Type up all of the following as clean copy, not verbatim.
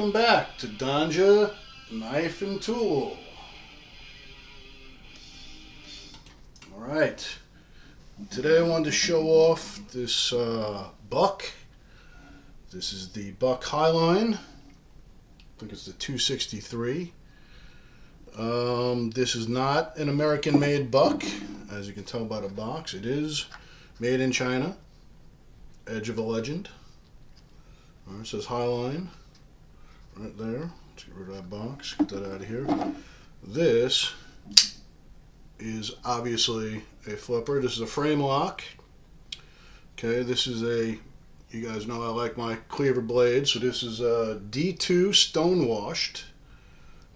welcome back to Danja Knife and Tool. Alright, today I wanted to show off this buck. This is the buck HiLine. I think it's the 263. This is not an American made buck, as you can tell by the box. It is made in China. Edge of a Legend. All right, it says HiLine right there. Let's get rid of that box, get that out of here. This is obviously a flipper. This is a frame lock. Okay, this is a, you guys know I like my cleaver blade, so this is a D2 stone washed.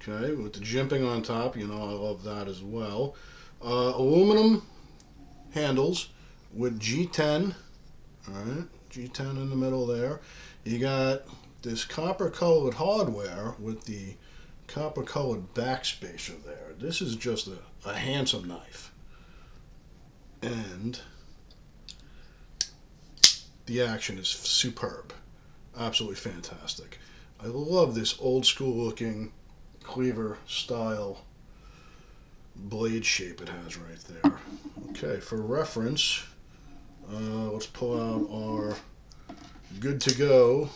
Okay, with the jimping on top, you know I love that as well. Aluminum handles with G10. Alright, G10 in the middle there. You got this copper colored hardware with the copper colored backspacer there. This is just a handsome knife. And the action is superb. Absolutely fantastic. I love this old school looking cleaver style blade shape it has right there. Okay, for reference, let's pull out our good to go,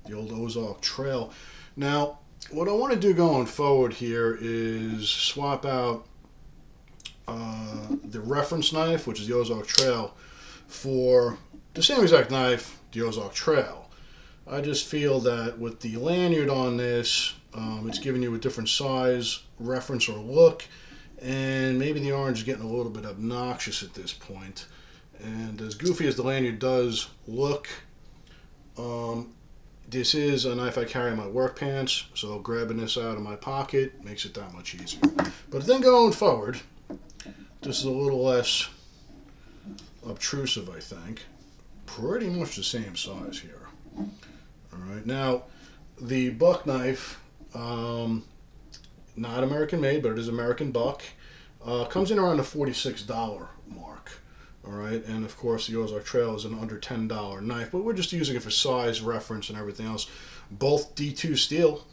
the old Ozark Trail. Now, what I want to do going forward here is swap out the reference knife, which is the Ozark Trail, for the same exact knife, the Ozark Trail. I just feel that with the lanyard on this, it's giving you a different size, reference, or look, and maybe the orange is getting a little bit obnoxious at this point. And as goofy as the lanyard does look, this is a knife I carry in my work pants, so grabbing this out of my pocket makes it that much easier. But then going forward, this is a little less obtrusive, I think. Pretty much the same size here. Alright, now the buck knife, not American made, but it is American buck, comes in around the $46 mark. Alright, and of course the Ozark Trail is an under $10 knife, but we're just using it for size, reference, and everything else. Both D2 steel.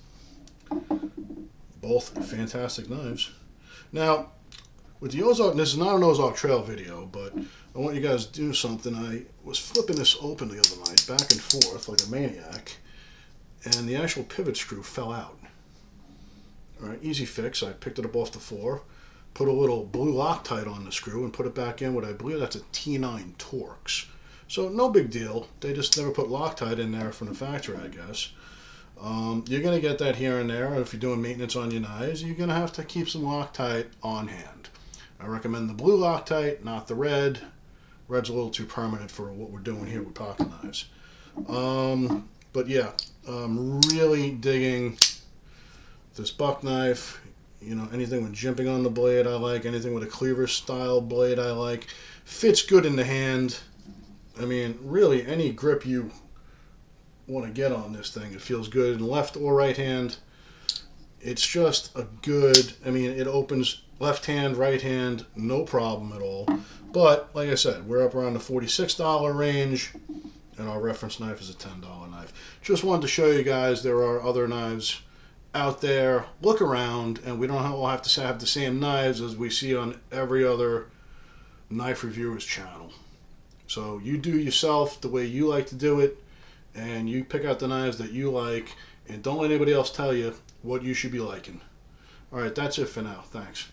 Both fantastic knives. Now, with the Ozark, this is not an Ozark Trail video, but I want you guys to do something. I was flipping this open the other night, back and forth like a maniac, and the actual pivot screw fell out. Alright, easy fix. I picked it up off the floor, put a little blue Loctite on the screw, and put it back in what I believe that's a T9 Torx. So no big deal. They just never put Loctite in there from the factory, I guess. You're going to get that here and there. If you're doing maintenance on your knives, you're going to have to keep some Loctite on hand. I recommend the blue Loctite, not the red. Red's a little too permanent for what we're doing here with pocket knives. But yeah, I'm really digging this buck knife. You know, anything with jimping on the blade I like. Anything with a cleaver style blade I like. Fits good in the hand. I mean, really, any grip you want to get on this thing, it feels good in left or right hand. It's just a good, I mean, it opens left hand, right hand, no problem at all. But, like I said, we're up around the $46 range, and our reference knife is a $10 knife. Just wanted to show you guys there are other knives out there. Look around, and we don't all have to have the same knives as we see on every other knife reviewer's channel. So you do yourself the way you like to do it, and you pick out the knives that you like, and don't let anybody else tell you what you should be liking. Alright, that's it for now. Thanks.